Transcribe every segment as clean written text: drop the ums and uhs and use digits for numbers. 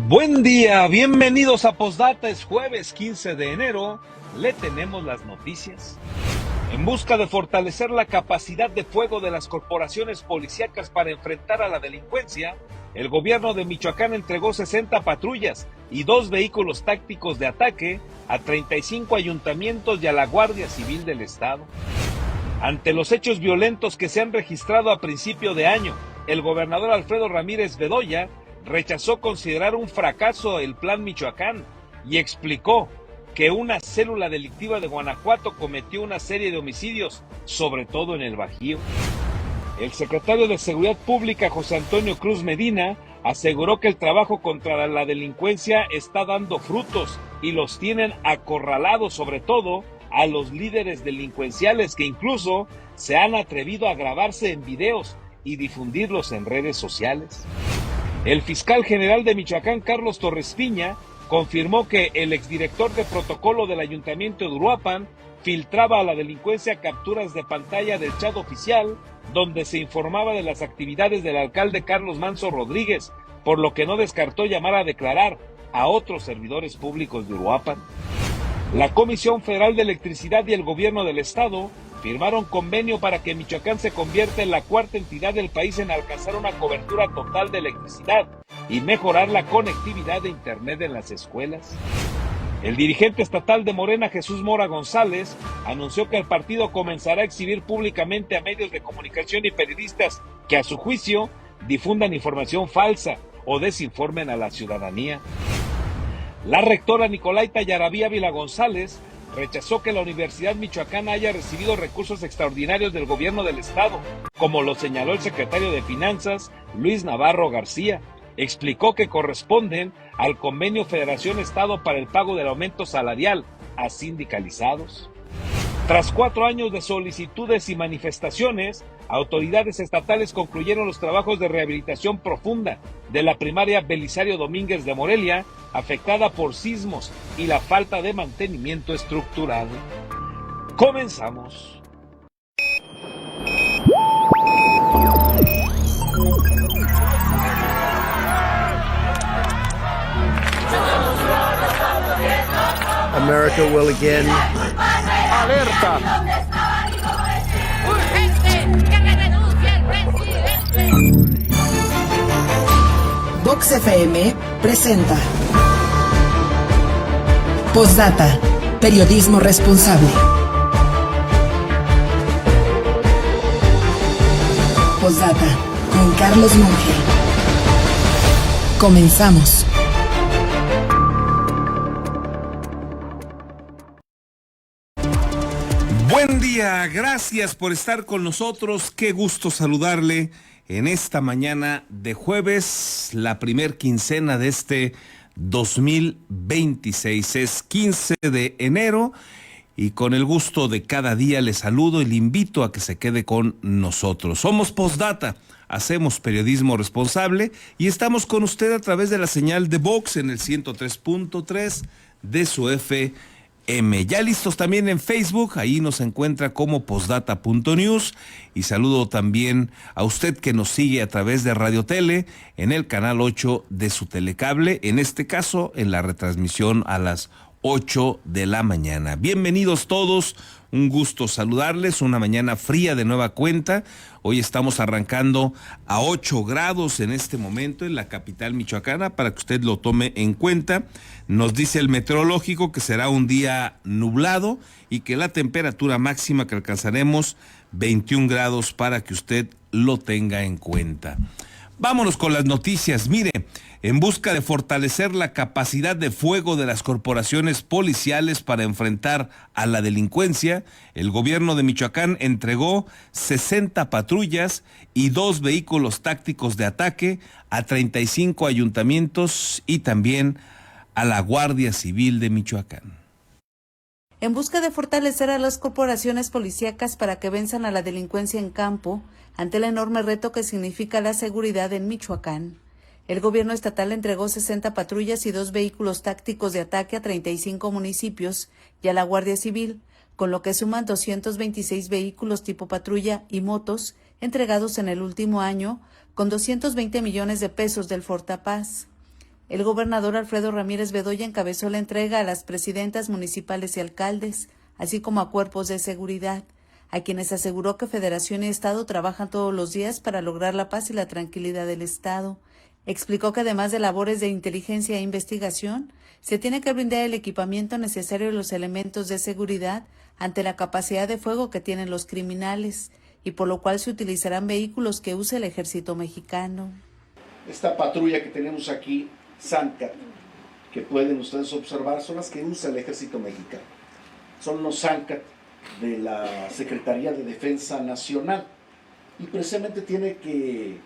Buen día, bienvenidos a Postdata, es jueves 15 de enero, le tenemos las noticias. En busca de fortalecer la capacidad de fuego de las corporaciones policíacas para enfrentar a la delincuencia, el gobierno de Michoacán entregó 60 patrullas y 2 vehículos tácticos de ataque a 35 ayuntamientos y a la Guardia Civil del Estado. Ante los hechos violentos que se han registrado a principio de año, el gobernador Alfredo Ramírez Bedoya rechazó considerar un fracaso el Plan Michoacán y explicó que una célula delictiva de Guanajuato cometió una serie de homicidios, sobre todo en el Bajío. El secretario de Seguridad Pública, José Antonio Cruz Medina, aseguró que el trabajo contra la delincuencia está dando frutos y los tienen acorralados, sobre todo a los líderes delincuenciales que incluso se han atrevido a grabarse en videos y difundirlos en redes sociales. El fiscal general de Michoacán, Carlos Torres Piña, confirmó que el exdirector de protocolo del Ayuntamiento de Uruapan filtraba a la delincuencia capturas de pantalla del chat oficial, donde se informaba de las actividades del alcalde Carlos Manso Rodríguez, por lo que no descartó llamar a declarar a otros servidores públicos de Uruapan. La Comisión Federal de Electricidad y el Gobierno del Estado firmaron convenio para que Michoacán se convierta en la cuarta entidad del país en alcanzar una cobertura total de electricidad y mejorar la conectividad de Internet en las escuelas. El dirigente estatal de Morena, Jesús Mora González, anunció que el partido comenzará a exhibir públicamente a medios de comunicación y periodistas que, a su juicio, difundan información falsa o desinformen a la ciudadanía. La rectora Nicolaita Yarabí Ávila González rechazó que la Universidad Michoacana haya recibido recursos extraordinarios del gobierno del estado, como lo señaló el secretario de Finanzas, Luis Navarro García. Explicó que corresponden al convenio Federación-Estado para el pago del aumento salarial a sindicalizados. Tras 4 años de solicitudes y manifestaciones, autoridades estatales concluyeron los trabajos de rehabilitación profunda de la primaria Belisario Domínguez de Morelia, afectada por sismos y la falta de mantenimiento estructural. Comenzamos. America will again. ¡Alerta! ¡Urgente! ¡Que renuncie el presidente! Vox FM presenta Postdata, periodismo responsable. Postdata, con Carlos Monge. Comenzamos. Buen día, gracias por estar con nosotros, qué gusto saludarle en esta mañana de jueves, la primer quincena de este 2026, es 15 de enero y con el gusto de cada día le saludo y le invito a que se quede con nosotros. Somos Postdata, hacemos periodismo responsable y estamos con usted a través de la señal de Vox en el 103.3 de su FM. Ya listos también en Facebook, ahí nos encuentra como postdata.news y saludo también a usted que nos sigue a través de Radio Tele en el canal 8 de su telecable, en este caso en la retransmisión a las 8 de la mañana. Bienvenidos todos, un gusto saludarles, una mañana fría de nueva cuenta. Hoy estamos arrancando a 8 grados en este momento en la capital michoacana, para que usted lo tome en cuenta. Nos dice el meteorológico que será un día nublado y que la temperatura máxima que alcanzaremos 21 grados, para que usted lo tenga en cuenta. Vámonos con las noticias. Mire, en busca de fortalecer la capacidad de fuego de las corporaciones policiales para enfrentar a la delincuencia, el gobierno de Michoacán entregó 60 patrullas y 2 vehículos tácticos de ataque a 35 ayuntamientos y también a la Guardia Civil de Michoacán. En busca de fortalecer a las corporaciones policíacas para que venzan a la delincuencia en campo, ante el enorme reto que significa la seguridad en Michoacán, el gobierno estatal entregó 60 patrullas y 2 vehículos tácticos de ataque a 35 municipios y a la Guardia Civil, con lo que suman 226 vehículos tipo patrulla y motos entregados en el último año, con 220 millones de pesos del Fortapaz. El gobernador Alfredo Ramírez Bedoya encabezó la entrega a las presidentas municipales y alcaldes, así como a cuerpos de seguridad, a quienes aseguró que Federación y Estado trabajan todos los días para lograr la paz y la tranquilidad del Estado. Explicó que además de labores de inteligencia e investigación, se tiene que brindar el equipamiento necesario y los elementos de seguridad ante la capacidad de fuego que tienen los criminales, y por lo cual se utilizarán vehículos que use el ejército mexicano. Esta patrulla que tenemos aquí, Sancat, que pueden ustedes observar, son las que usa el ejército mexicano. Son los Sancat de la Secretaría de Defensa Nacional, y precisamente tiene que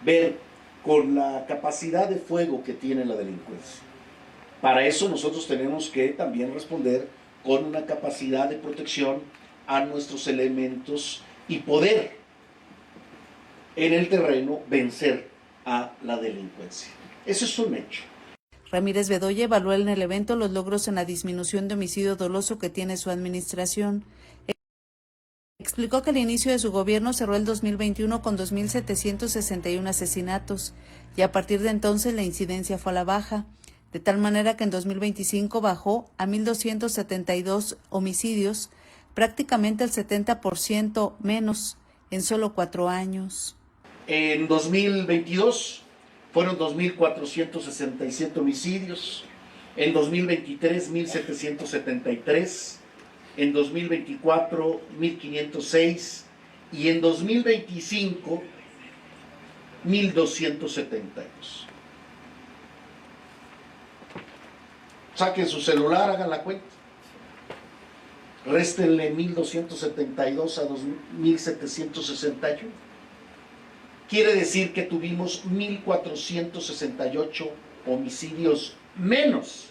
ver con la capacidad de fuego que tiene la delincuencia. Para eso nosotros tenemos que también responder con una capacidad de protección a nuestros elementos y poder en el terreno vencer a la delincuencia. Eso es un hecho. Ramírez Bedoya evaluó en el evento los logros en la disminución de homicidio doloso que tiene su administración. Explicó que al inicio de su gobierno cerró el 2021 con 2.761 asesinatos y a partir de entonces la incidencia fue a la baja, de tal manera que en 2025 bajó a 1.272 homicidios, prácticamente el 70% menos en solo 4 años. En 2022 fueron 2.467 homicidios, en 2023 1.773, en 2024 1.506 y en 2025 1.272. Saquen su celular, hagan la cuenta. Réstenle 1.272 a 2.761. Quiere decir que tuvimos 1.468 homicidios menos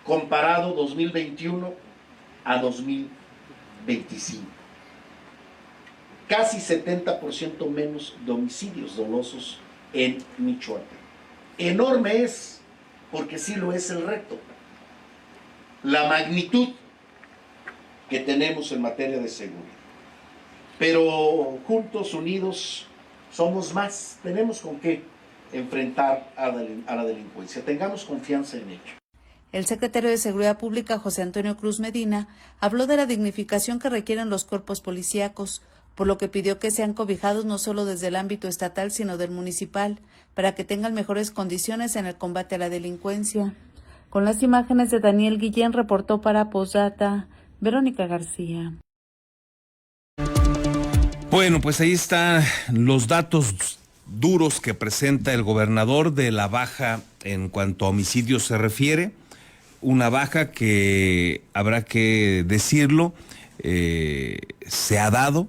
comparado 2021 a 2025. Casi 70% menos de homicidios dolosos en Michoacán. Enorme es, porque sí lo es el reto, la magnitud que tenemos en materia de seguridad. Pero juntos, unidos, somos más. Tenemos con qué enfrentar a la delincuencia. Tengamos confianza en ello. El secretario de Seguridad Pública, José Antonio Cruz Medina, habló de la dignificación que requieren los cuerpos policíacos, por lo que pidió que sean cobijados no solo desde el ámbito estatal, sino del municipal, para que tengan mejores condiciones en el combate a la delincuencia. Con las imágenes de Daniel Guillén, reportó para Posdata, Verónica García. Bueno, pues ahí están los datos duros que presenta el gobernador de la baja en cuanto a homicidios se refiere. Una baja que, habrá que decirlo, se ha dado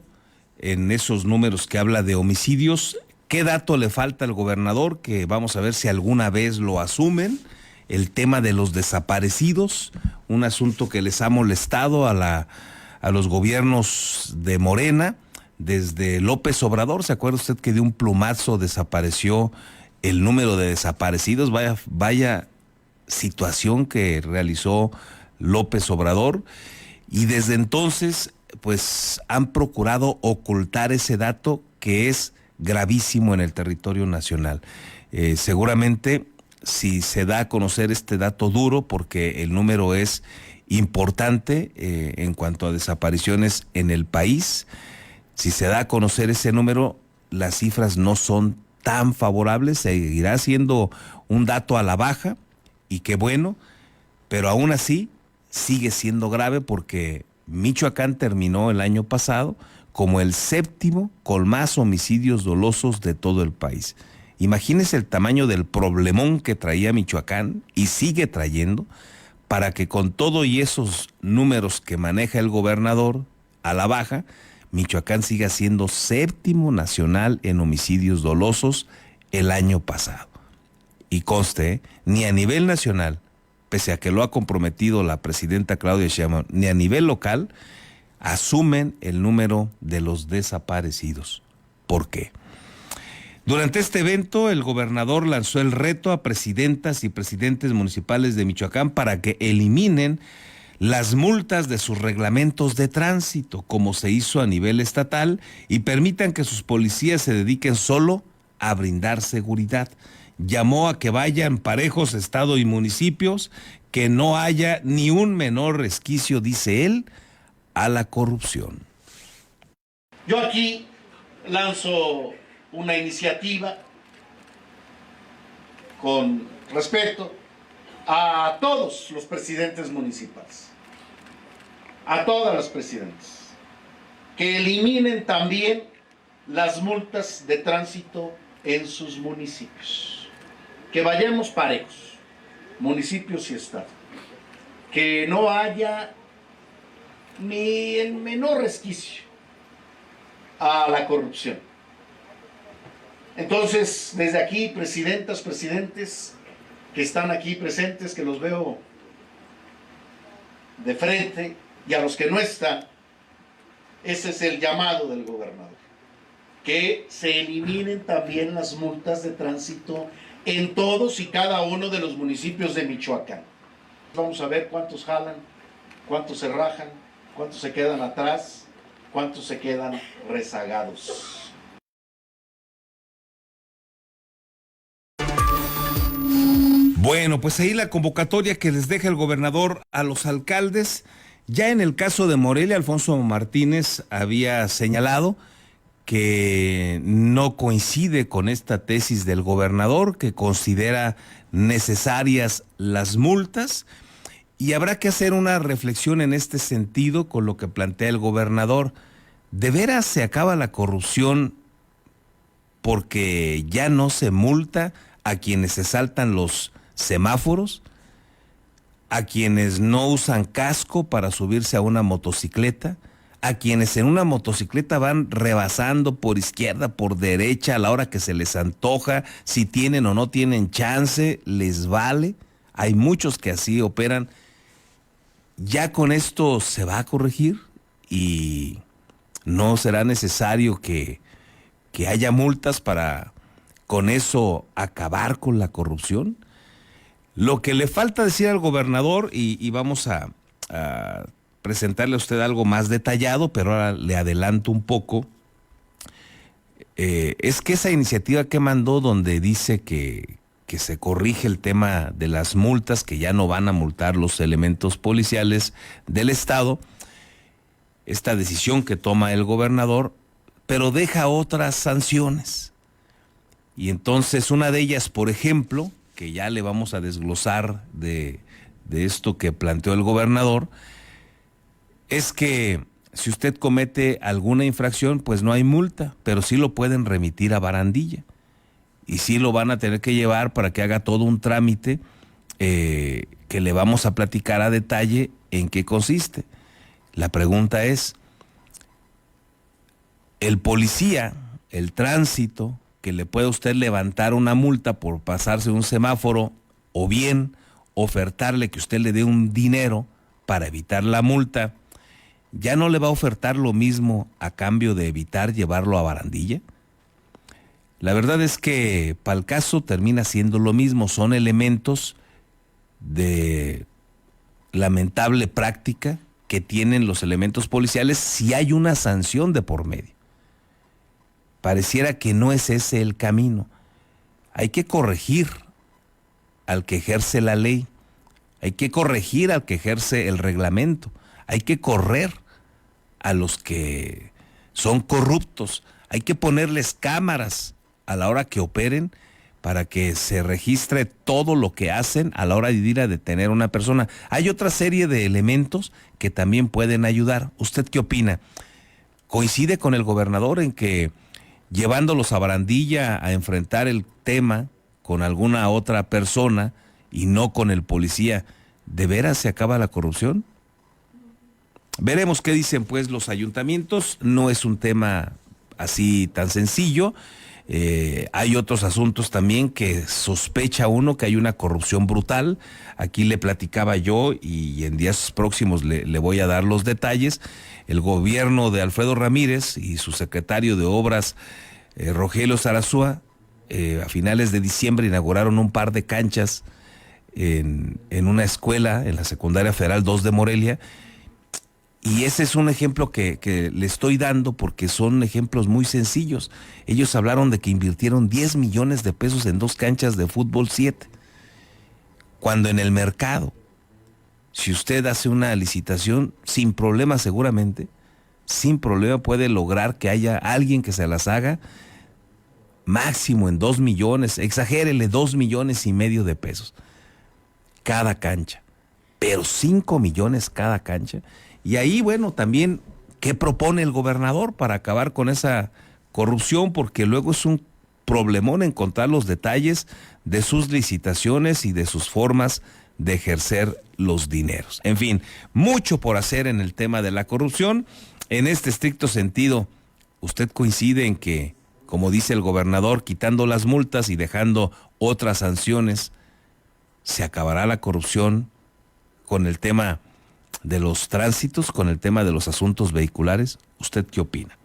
en esos números que habla de homicidios. ¿Qué dato le falta al gobernador? Que vamos a ver si alguna vez lo asumen. El tema de los desaparecidos, un asunto que les ha molestado a los gobiernos de Morena, desde López Obrador. ¿Se acuerda usted que de un plumazo desapareció el número de desaparecidos? Vaya situación que realizó López Obrador, y desde entonces pues han procurado ocultar ese dato que es gravísimo en el territorio nacional. Seguramente si se da a conocer este dato duro, porque el número es importante en cuanto a desapariciones en el país, si se da a conocer ese número, las cifras no son tan favorables, seguirá siendo un dato a la baja, y qué bueno, pero aún así sigue siendo grave porque Michoacán terminó el año pasado como el 7º con más homicidios dolosos de todo el país. Imagínense el tamaño del problemón que traía Michoacán y sigue trayendo, para que con todo y esos números que maneja el gobernador a la baja, Michoacán siga siendo 7º nacional en homicidios dolosos el año pasado. Y conste, ni a nivel nacional, pese a que lo ha comprometido la presidenta Claudia Sheinbaum, ni a nivel local, asumen el número de los desaparecidos. ¿Por qué? Durante este evento, el gobernador lanzó el reto a presidentas y presidentes municipales de Michoacán para que eliminen las multas de sus reglamentos de tránsito, como se hizo a nivel estatal, y permitan que sus policías se dediquen solo a brindar seguridad. llamó a que vayan parejos Estado y municipios, que no haya ni un menor resquicio, dice él, a la corrupción. Yo aquí lanzo una iniciativa con respeto a todos los presidentes municipales, a todas las presidentes, que eliminen también las multas de tránsito en sus municipios, que vayamos parejos, municipios y estado, que no haya ni el menor resquicio a la corrupción. Entonces, desde aquí, presidentas, presidentes que están aquí presentes, que los veo de frente, y a los que no están, ese es el llamado del gobernador, que se eliminen también las multas de tránsito en todos y cada uno de los municipios de Michoacán. Vamos a ver cuántos jalan, cuántos se rajan, cuántos se quedan atrás, cuántos se quedan rezagados. Bueno, pues ahí la convocatoria que les deja el gobernador a los alcaldes. Ya en el caso de Morelia, Alfonso Martínez había señalado que no coincide con esta tesis del gobernador, que considera necesarias las multas, y habrá que hacer una reflexión en este sentido con lo que plantea el gobernador. ¿De veras se acaba la corrupción porque ya no se multa a quienes se saltan los semáforos, a quienes no usan casco para subirse a una motocicleta, a quienes en una motocicleta van rebasando por izquierda, por derecha, a la hora que se les antoja, si tienen o no tienen chance, les vale? Hay muchos que así operan. ¿Ya con esto se va a corregir y no será necesario que haya multas para con eso acabar con la corrupción? Lo que le falta decir al gobernador, y vamos a presentarle a usted algo más detallado, pero ahora le adelanto un poco, es que esa iniciativa que mandó donde dice que se corrige el tema de las multas, que ya no van a multar los elementos policiales del Estado, esta decisión que toma el gobernador, pero deja otras sanciones. Y entonces una de ellas, por ejemplo, que ya le vamos a desglosar de esto que planteó el gobernador, es que si usted comete alguna infracción, pues no hay multa, pero sí lo pueden remitir a barandilla. Y sí lo van a tener que llevar para que haga todo un trámite que le vamos a platicar a detalle en qué consiste. La pregunta es, el policía, el tránsito, que le puede usted levantar una multa por pasarse un semáforo, o bien ofertarle que usted le dé un dinero para evitar la multa, ¿ya no le va a ofertar lo mismo a cambio de evitar llevarlo a barandilla? La verdad es que para el caso termina siendo lo mismo, son elementos de lamentable práctica que tienen los elementos policiales si hay una sanción de por medio. Pareciera que no es ese el camino. Hay que corregir al que ejerce la ley, hay que corregir al que ejerce el reglamento, hay que correr a los que son corruptos, hay que ponerles cámaras a la hora que operen para que se registre todo lo que hacen a la hora de ir a detener a una persona. Hay otra serie de elementos que también pueden ayudar. ¿Usted qué opina? ¿Coincide con el gobernador en que llevándolos a barandilla a enfrentar el tema con alguna otra persona y no con el policía, ¿de veras se acaba la corrupción? Veremos qué dicen pues los ayuntamientos. No es un tema así tan sencillo. Hay otros asuntos también que sospecha uno que hay una corrupción brutal. Aquí le platicaba yo y en días próximos le voy a dar los detalles. El gobierno de Alfredo Ramírez y su secretario de Obras, Rogelio Zarazúa, a finales de diciembre inauguraron un par de canchas en una escuela, en la Secundaria Federal 2 de Morelia, Y ese es un ejemplo que le estoy dando porque son ejemplos muy sencillos. Ellos hablaron de que invirtieron 10 millones de pesos en 2 canchas de fútbol 7. Cuando en el mercado, si usted hace una licitación, sin problema seguramente, sin problema puede lograr que haya alguien que se las haga máximo en 2 millones, exagérele, 2,5 millones de pesos cada cancha, pero 5 millones cada cancha. Y ahí, bueno, también, ¿qué propone el gobernador para acabar con esa corrupción? Porque luego es un problemón encontrar los detalles de sus licitaciones y de sus formas de ejercer los dineros. En fin, mucho por hacer en el tema de la corrupción. En este estricto sentido, ¿usted coincide en que, como dice el gobernador, quitando las multas y dejando otras sanciones, se acabará la corrupción con el tema de los tránsitos, con el tema de los asuntos vehiculares? ¿Usted qué opina?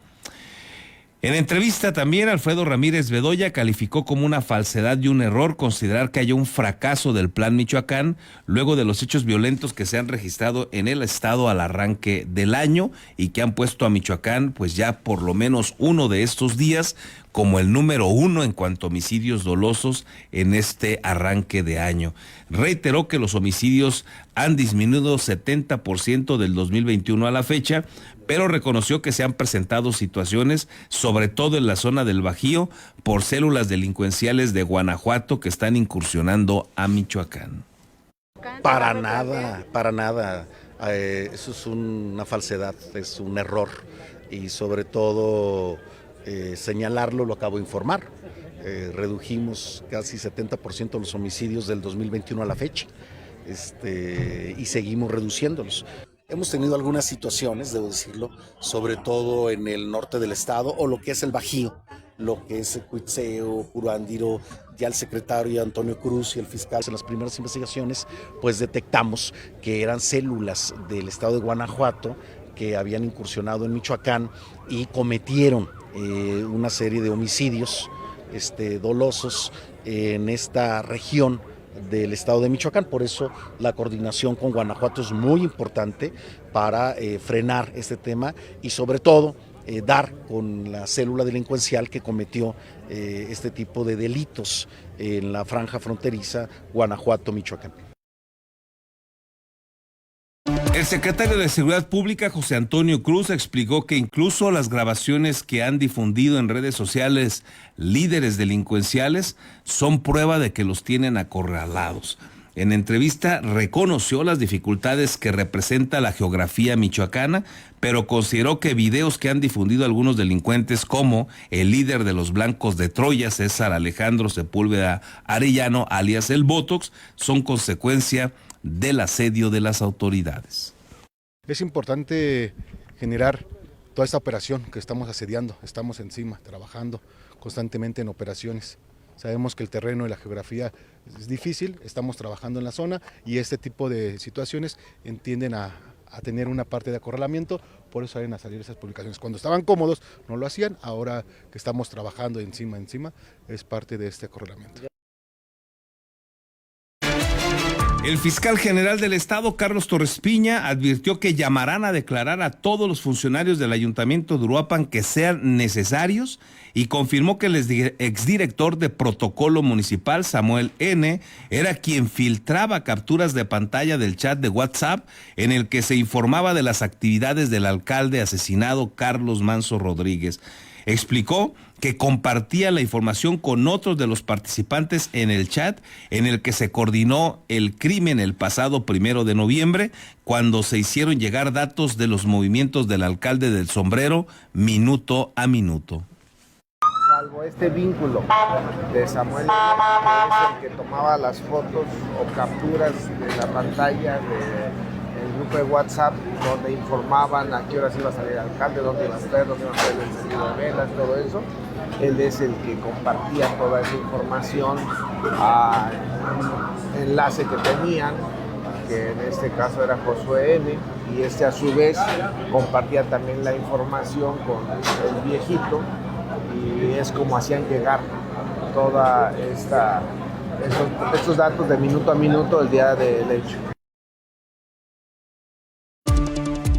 En entrevista también, Alfredo Ramírez Bedoya calificó como una falsedad y un error considerar que haya un fracaso del Plan Michoacán luego de los hechos violentos que se han registrado en el estado al arranque del año y que han puesto a Michoacán, pues ya por lo menos uno de estos días, como el número 1 en cuanto a homicidios dolosos en este arranque de año. Reiteró que los homicidios han disminuido 70% del 2021 a la fecha, pero reconoció que se han presentado situaciones, sobre todo en la zona del Bajío, por células delincuenciales de Guanajuato que están incursionando a Michoacán. Para nada. Eso es una falsedad, es un error y sobre todo señalarlo, lo acabo de informar. Redujimos casi 70% los homicidios del 2021 a la fecha y seguimos reduciéndolos. Hemos tenido algunas situaciones, debo decirlo, sobre todo en el norte del estado o lo que es el Bajío, lo que es Cuitzeo, Curándiro. Ya el secretario Antonio Cruz y el fiscal en las primeras investigaciones pues detectamos que eran células del estado de Guanajuato que habían incursionado en Michoacán y cometieron una serie de homicidios dolosos en esta región del estado de Michoacán. Por eso la coordinación con Guanajuato es muy importante para frenar este tema y sobre todo dar con la célula delincuencial que cometió este tipo de delitos en la franja fronteriza Guanajuato-Michoacán. El secretario de Seguridad Pública, José Antonio Cruz, explicó que incluso las grabaciones que han difundido en redes sociales líderes delincuenciales son prueba de que los tienen acorralados. En entrevista reconoció las dificultades que representa la geografía michoacana, pero consideró que videos que han difundido algunos delincuentes como el líder de los Blancos de Troya, César Alejandro Sepúlveda Arellano, alias el Botox, son consecuencia del asedio de las autoridades. Es importante generar toda esta operación que estamos asediando, estamos encima, trabajando constantemente en operaciones. Sabemos que el terreno y la geografía es difícil, estamos trabajando en la zona y este tipo de situaciones tienden a tener una parte de acorralamiento, por eso salen a salir esas publicaciones. Cuando estaban cómodos no lo hacían, ahora que estamos trabajando encima, es parte de este acorralamiento. El fiscal general del estado, Carlos Torres Piña, advirtió que llamarán a declarar a todos los funcionarios del ayuntamiento de Uruapan que sean necesarios y confirmó que el exdirector de protocolo municipal, Samuel N., era quien filtraba capturas de pantalla del chat de WhatsApp en el que se informaba de las actividades del alcalde asesinado Carlos Manso Rodríguez. Explicó que compartía la información con otros de los participantes en el chat en el que se coordinó el crimen el pasado 1 de noviembre, cuando se hicieron llegar datos de los movimientos del alcalde del Sombrero minuto a minuto. Salvo este vínculo de Samuel, que es el que tomaba las fotos o capturas de la pantalla del grupo de WhatsApp, donde informaban a qué horas iba a salir el alcalde, dónde iba a estar, dónde iba a estar el encendido de velas, todo eso. Él es el que compartía toda esa información a un enlace que tenían, que en este caso era Josué N., y a su vez compartía también la información con el viejito, y es como hacían llegar toda estos datos de minuto a minuto el día del hecho.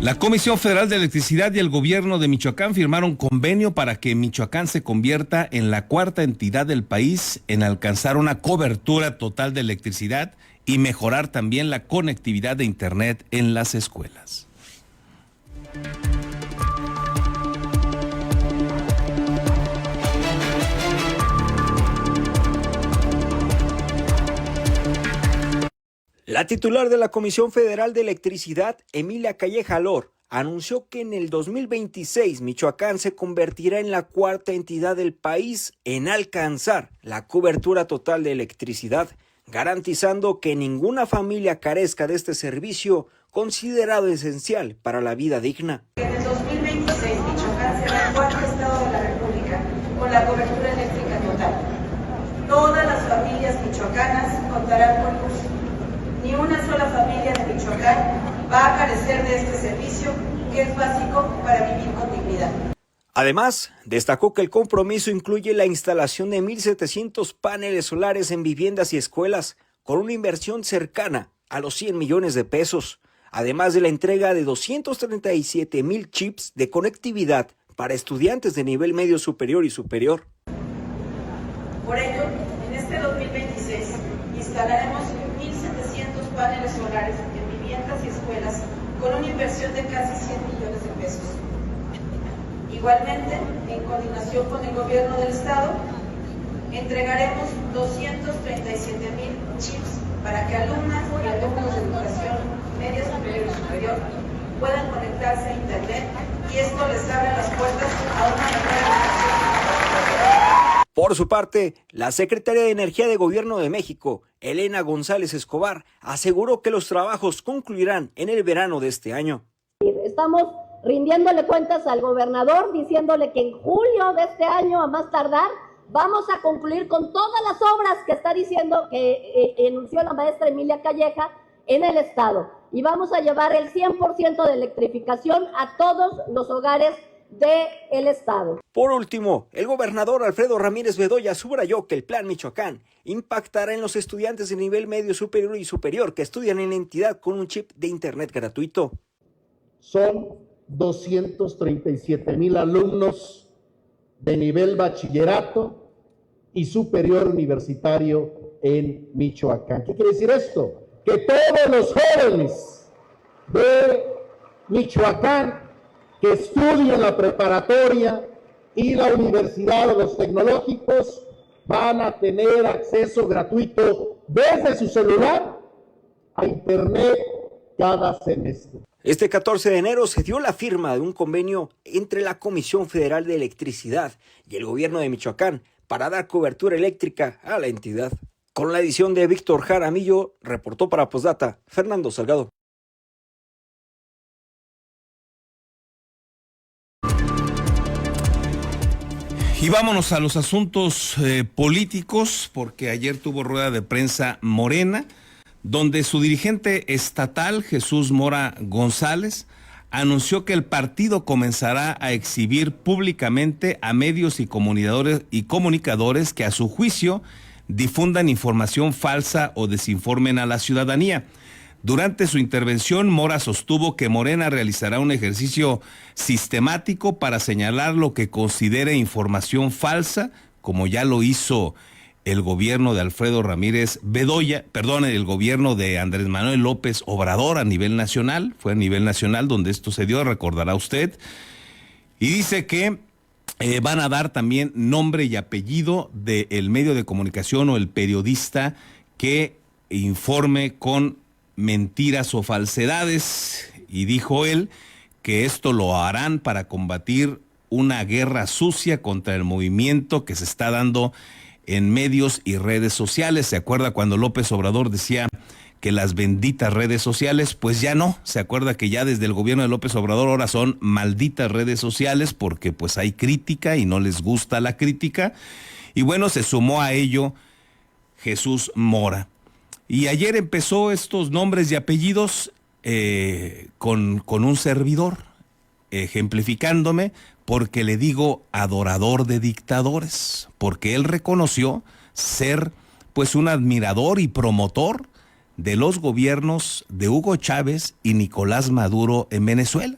La Comisión Federal de Electricidad y el gobierno de Michoacán firmaron convenio para que Michoacán se convierta en la cuarta entidad del país en alcanzar una cobertura total de electricidad y mejorar también la conectividad de Internet en las escuelas. La titular de la Comisión Federal de Electricidad, Emilia Calleja Lor, anunció que en el 2026 Michoacán se convertirá en la cuarta entidad del país en alcanzar la cobertura total de electricidad, garantizando que ninguna familia carezca de este servicio considerado esencial para la vida digna. En el 2026 Michoacán será el cuarto estado de la República con la cobertura eléctrica total. Todas las familias michoacanas contarán con luz. Ni una sola familia de Michoacán va a carecer de este servicio, que es básico para vivir con dignidad. Además, destacó que el compromiso incluye la instalación de 1,700 paneles solares en viviendas y escuelas, con una inversión cercana a los 100 millones de pesos, además de la entrega de 237,000 chips de conectividad para estudiantes de nivel medio superior y superior. Por ello, en este 2026 instalaremos 1,700 paneles solares en viviendas y escuelas con una inversión de casi 100 millones de pesos. Igualmente, en coordinación con el gobierno del estado, entregaremos 237,000 chips para que alumnas y alumnos de educación media superior y superior puedan conectarse a Internet y esto les abre las puertas a una mejor educación. Por su parte, la secretaria de Energía de Gobierno de México, Elena González Escobar, aseguró que los trabajos concluirán en el verano de este año. Estamos rindiéndole cuentas al gobernador, diciéndole que en julio de este año, a más tardar, vamos a concluir con todas las obras que está diciendo, que enunció la maestra Emilia Calleja en el estado. Y vamos a llevar el 100% de electrificación a todos los hogares del estado. Por último, el gobernador Alfredo Ramírez Bedoya subrayó que el Plan Michoacán impactará en los estudiantes de nivel medio superior y superior que estudian en la entidad con un chip de Internet gratuito. Son 237,000 alumnos de nivel bachillerato y superior universitario en Michoacán. ¿Qué quiere decir esto? Que todos los jóvenes de Michoacán que estudian la preparatoria y la universidad o los tecnológicos van a tener acceso gratuito desde su celular a Internet cada semestre. Este 14 de enero se dio la firma de un convenio entre la Comisión Federal de Electricidad y el gobierno de Michoacán para dar cobertura eléctrica a la entidad. Con la edición de Víctor Jaramillo, reportó para Postdata Fernando Salgado. Y vámonos a los asuntos políticos, porque ayer tuvo rueda de prensa Morena, donde su dirigente estatal, Jesús Mora González, anunció que el partido comenzará a exhibir públicamente a medios y comunicadores que a su juicio difundan información falsa o desinformen a la ciudadanía. Durante su intervención, Mora sostuvo que Morena realizará un ejercicio sistemático para señalar lo que considere información falsa, como ya lo hizo el gobierno de Alfredo Ramírez Bedoya, el gobierno de Andrés Manuel López Obrador a nivel nacional, fue a nivel nacional donde esto se dio, recordará usted, y dice que van a dar también nombre y apellido del medio de comunicación o el periodista que informe con mentiras o falsedades, y dijo él que esto lo harán para combatir una guerra sucia contra el movimiento que se está dando en medios y redes sociales. ¿Se acuerda cuando López Obrador decía que las benditas redes sociales? Pues ya no, se acuerda que ya desde el gobierno de López Obrador ahora son malditas redes sociales porque pues hay crítica y no les gusta la crítica. Y bueno, se sumó a ello Jesús Mora. Y ayer empezó estos nombres y apellidos con un servidor, ejemplificándome, porque le digo adorador de dictadores, porque él reconoció ser pues un admirador y promotor de los gobiernos de Hugo Chávez y Nicolás Maduro en Venezuela.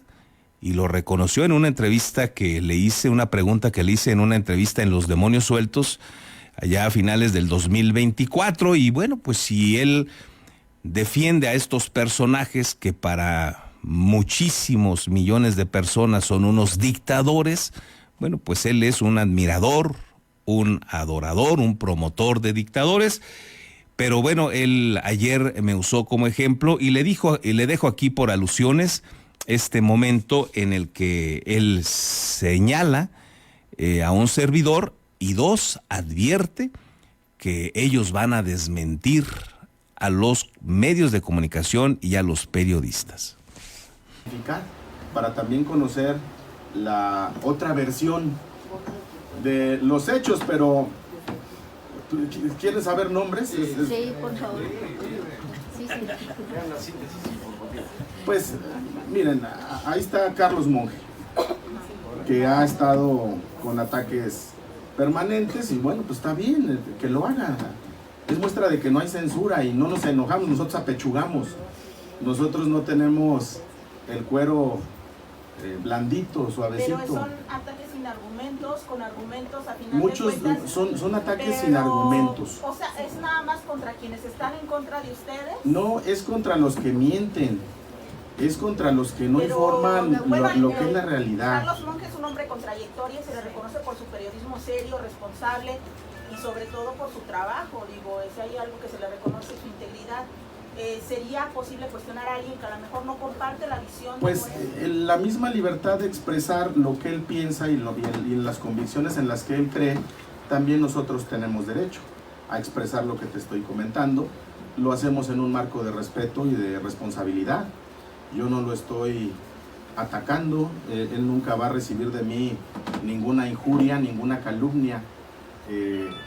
Y lo reconoció en una entrevista que le hice, una pregunta que le hice en una entrevista en Los Demonios Sueltos, allá a finales del 2024. Y bueno, pues si él defiende a estos personajes que para muchísimos millones de personas son unos dictadores, bueno, pues él es un admirador, un adorador, un promotor de dictadores. Pero bueno, él ayer me usó como ejemplo y le dejo aquí por alusiones este momento en el que él señala a un servidor y dos, advierte que ellos van a desmentir a los medios de comunicación y a los periodistas. Para también conocer la otra versión de los hechos, pero ¿quieres saber nombres? Sí, por favor. Sí. Pues miren, ahí está Carlos Monge, que ha estado con ataques permanentes y bueno, pues está bien que lo haga. Es muestra de que no hay censura y no nos enojamos, nosotros apechugamos. Nosotros no tenemos el cuero blandito, suavecito. Pero son ataques sin argumentos, con argumentos a final Muchos de cuentas. son ataques sin argumentos. O sea, ¿es nada más contra quienes están en contra de ustedes? No, es contra los que mienten. Es contra los que no informan lo que es la realidad. Carlos Monge es un hombre con trayectoria, se le reconoce por su periodismo serio, responsable y sobre todo por su trabajo. Digo, si hay algo que se le reconoce, su integridad. ¿Sería posible cuestionar a alguien que a lo mejor no comparte la visión? Pues la misma libertad de expresar lo que él piensa y las convicciones en las que él cree, también nosotros tenemos derecho a expresar lo que te estoy comentando. Lo hacemos en un marco de respeto y de responsabilidad. Yo no lo estoy atacando, él nunca va a recibir de mí ninguna injuria, ninguna calumnia,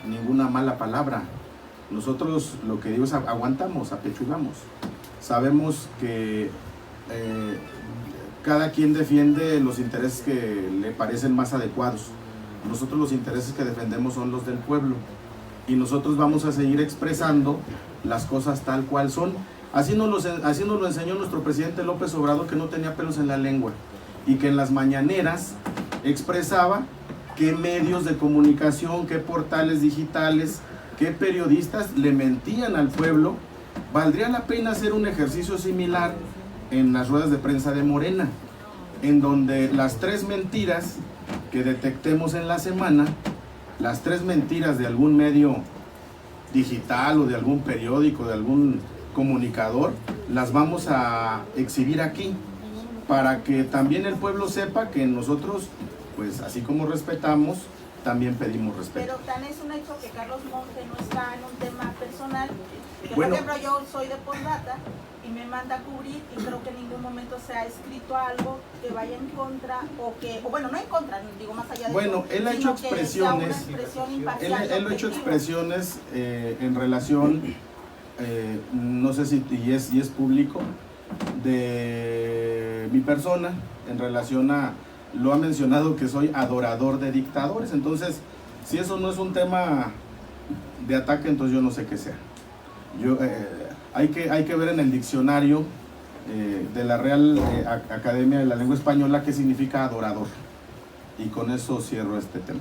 ninguna mala palabra. Nosotros lo que digo es aguantamos, apechugamos. Sabemos que cada quien defiende los intereses que le parecen más adecuados. Nosotros los intereses que defendemos son los del pueblo y nosotros vamos a seguir expresando las cosas tal cual son. Así nos lo enseñó nuestro presidente López Obrador, que no tenía pelos en la lengua y que en las mañaneras expresaba qué medios de comunicación, qué portales digitales, qué periodistas le mentían al pueblo. Valdría la pena hacer un ejercicio similar en las ruedas de prensa de Morena, en donde las 3 mentiras que detectemos en la semana, las 3 mentiras de algún medio digital o de algún periódico, de algún comunicador, las vamos a exhibir aquí para que también el pueblo sepa que nosotros, pues así como respetamos, también pedimos respeto. Pero tan es un hecho que Carlos Monge no está en un tema personal, que bueno, por ejemplo yo soy de Postdata y me manda a cubrir y creo que en ningún momento se ha escrito algo que vaya en contra o bueno, no en contra, digo más allá de bueno, eso, él ha hecho expresiones, él ha hecho expresiones en relación, no sé si es público, de mi persona, en relación a, lo ha mencionado que soy adorador de dictadores. Entonces, si eso no es un tema de ataque, entonces yo no sé qué sea. Hay que ver en el diccionario de la Real Academia de la Lengua Española qué significa adorador. Y con eso cierro este tema.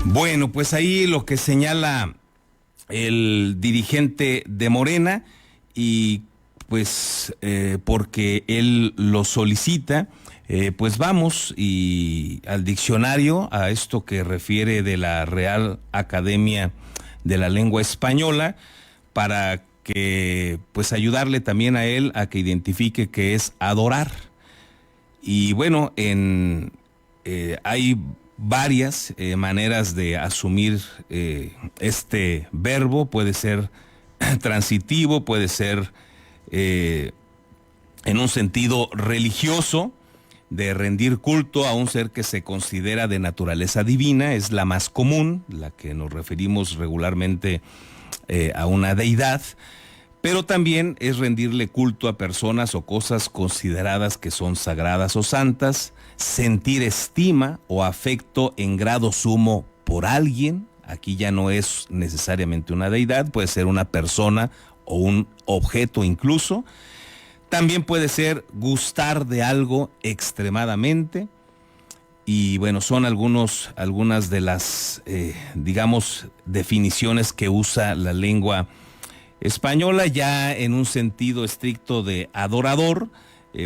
Bueno, pues ahí lo que señala el dirigente de Morena, y pues porque él lo solicita, pues vamos y al diccionario, a esto que refiere de la Real Academia de la Lengua Española, para que pues ayudarle también a él a que identifique qué es adorar. Y bueno, hay varias maneras de asumir este verbo. Puede ser transitivo, puede ser en un sentido religioso, de rendir culto a un ser que se considera de naturaleza divina, es la más común, la que nos referimos regularmente a una deidad, pero también es rendirle culto a personas o cosas consideradas que son sagradas o santas, sentir estima o afecto en grado sumo por alguien, Aquí ya no es necesariamente una deidad, puede ser una persona o un objeto incluso. También puede ser gustar de algo extremadamente. Y bueno, son algunas de las, digamos, definiciones que usa la lengua española. Ya en un sentido estricto de adorador,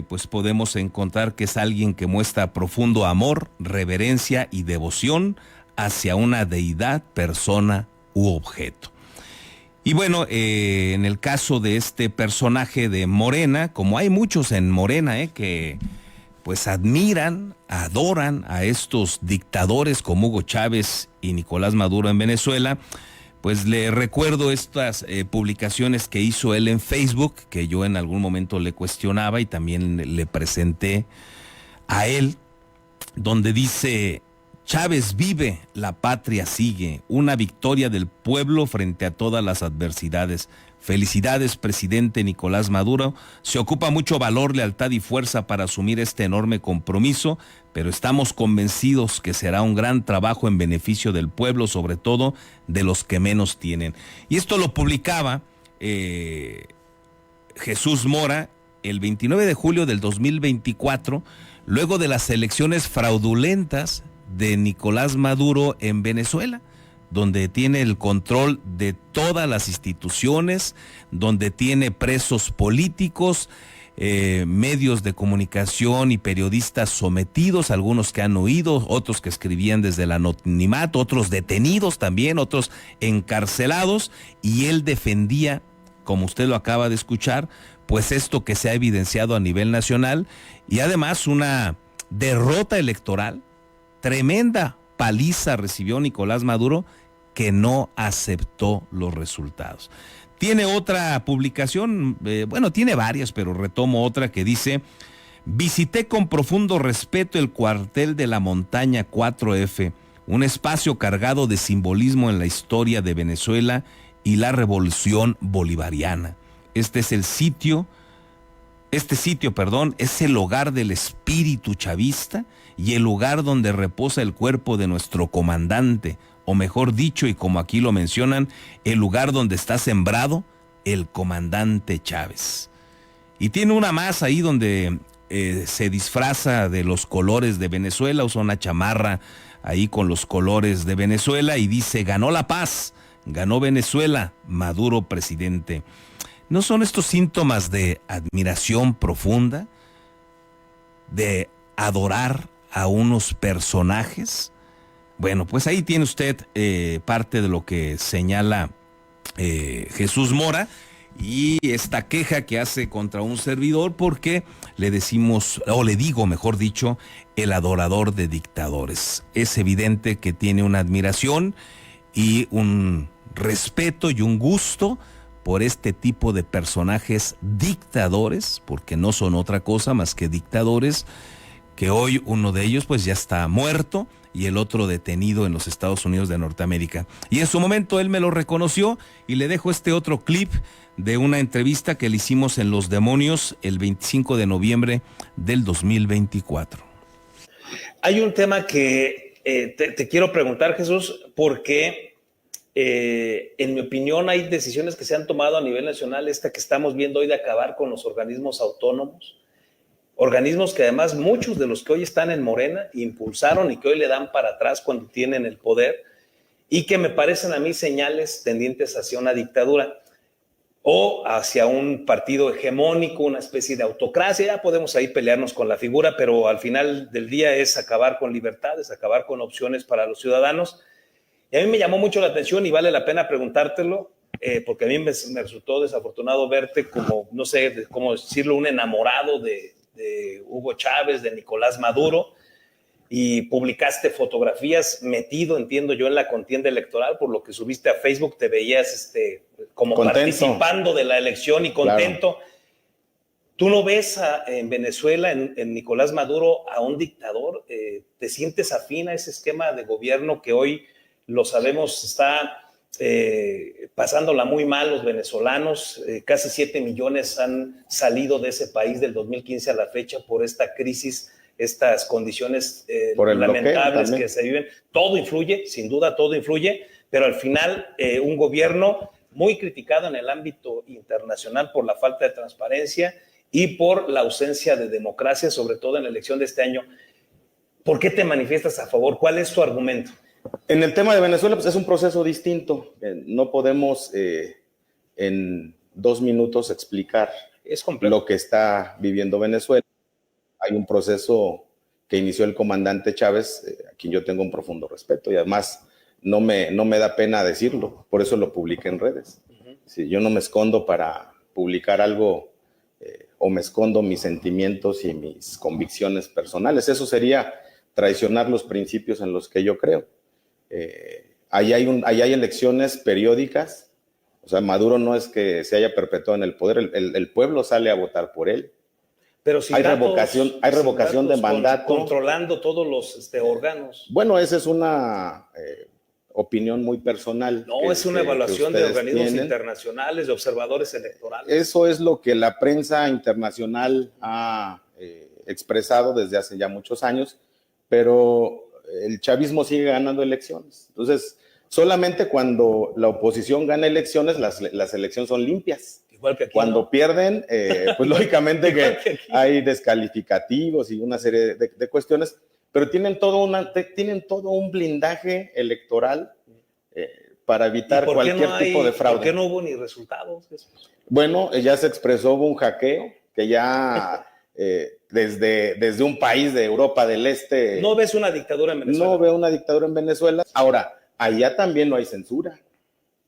pues podemos encontrar que es alguien que muestra profundo amor, reverencia y devoción hacia una deidad, persona u objeto. Y bueno, en el caso de este personaje de Morena, como hay muchos en Morena, que pues admiran, adoran a estos dictadores como Hugo Chávez y Nicolás Maduro en Venezuela, pues le recuerdo estas publicaciones que hizo él en Facebook, que yo en algún momento le cuestionaba y también le presenté a él, donde dice: Chávez vive, la patria sigue, una victoria del pueblo frente a todas las adversidades. Felicidades, presidente Nicolás Maduro. Se ocupa mucho valor, lealtad y fuerza para asumir este enorme compromiso, pero estamos convencidos que será un gran trabajo en beneficio del pueblo, sobre todo de los que menos tienen. Y esto lo publicaba Jesús Mora el 29 de julio del 2024, luego de las elecciones fraudulentas de Nicolás Maduro en Venezuela, donde tiene el control de todas las instituciones, donde tiene presos políticos, medios de comunicación y periodistas sometidos, algunos que han huido, otros que escribían desde el anonimato, otros detenidos también, otros encarcelados, y él defendía, como usted lo acaba de escuchar, pues esto que se ha evidenciado a nivel nacional, y además una derrota electoral, tremenda paliza recibió Nicolás Maduro, que no aceptó los resultados. Tiene otra publicación, tiene varias, pero retomo otra que dice: visité con profundo respeto el cuartel de la montaña 4F, un espacio cargado de simbolismo en la historia de Venezuela y la revolución bolivariana. Este sitio, es el hogar del espíritu chavista y el lugar donde reposa el cuerpo de nuestro comandante, o mejor dicho, y como aquí lo mencionan, el lugar donde está sembrado el comandante Chávez. Y tiene una más ahí donde se disfraza de los colores de Venezuela, usa una chamarra ahí con los colores de Venezuela y dice: ganó la paz, ganó Venezuela, Maduro presidente. ¿No son estos síntomas de admiración profunda, de adorar a unos personajes? Bueno, pues ahí tiene usted parte de lo que señala Jesús Mora y esta queja que hace contra un servidor, porque le digo, mejor dicho, el adorador de dictadores. Es evidente que tiene una admiración y un respeto y un gusto por este tipo de personajes dictadores, porque no son otra cosa más que dictadores, que hoy uno de ellos pues ya está muerto y el otro detenido en los Estados Unidos de Norteamérica. Y en su momento él me lo reconoció, y le dejo este otro clip de una entrevista que le hicimos en Los Demonios el 25 de noviembre del 2024. Hay un tema que te quiero preguntar, Jesús, porque en mi opinión hay decisiones que se han tomado a nivel nacional, esta que estamos viendo hoy de acabar con los organismos autónomos, organismos que además muchos de los que hoy están en Morena impulsaron y que hoy le dan para atrás cuando tienen el poder, y que me parecen a mí señales tendientes hacia una dictadura o hacia un partido hegemónico, una especie de autocracia. Ya podemos ahí pelearnos con la figura, pero al final del día es acabar con libertades, acabar con opciones para los ciudadanos. Y a mí me llamó mucho la atención y vale la pena preguntártelo, porque a mí me resultó desafortunado verte como, no sé cómo decirlo, un enamorado de Hugo Chávez, de Nicolás Maduro, y publicaste fotografías metido, entiendo yo, en la contienda electoral. Por lo que subiste a Facebook te veías como contento, participando de la elección y contento. Claro. ¿Tú no ves en Venezuela, en Nicolás Maduro, a un dictador? ¿Te sientes afín a ese esquema de gobierno que hoy, lo sabemos, está pasándola muy mal los venezolanos? Casi 7 millones han salido de ese país del 2015 a la fecha por esta crisis, estas condiciones lamentables que se viven. Todo influye, sin duda todo influye, pero al final un gobierno muy criticado en el ámbito internacional por la falta de transparencia y por la ausencia de democracia, sobre todo en la elección de este año. ¿Por qué te manifiestas a favor? ¿Cuál es tu argumento? En el tema de Venezuela, pues es un proceso distinto. No podemos en 2 minutos explicar lo que está viviendo Venezuela. Hay un proceso que inició el comandante Chávez, a quien yo tengo un profundo respeto, y además no me da pena decirlo, por eso lo publiqué en redes. Sí, yo no me escondo para publicar algo o me escondo mis sentimientos y mis convicciones personales. Eso sería traicionar los principios en los que yo creo. Ahí hay elecciones periódicas. O sea, Maduro no es que se haya perpetuado en el poder, el pueblo sale a votar por él. Pero si hay revocación de mandato. Controlando todos los órganos. Bueno, esa es una opinión muy personal. No, es una evaluación de organismos internacionales, de observadores electorales. Eso es lo que la prensa internacional ha expresado desde hace ya muchos años, pero el chavismo sigue ganando elecciones. Entonces, solamente cuando la oposición gana elecciones, las elecciones son limpias. Igual que aquí, cuando ¿no? pierden, pues lógicamente que hay descalificativos y una serie de cuestiones, pero tienen todo un blindaje electoral para evitar cualquier tipo de fraude. ¿Por qué no hubo ni resultados? Bueno, ya se expresó, hubo un hackeo que ya desde un país de Europa del Este. ¿No ves una dictadura en Venezuela? No veo una dictadura en Venezuela. Ahora, allá también no hay censura.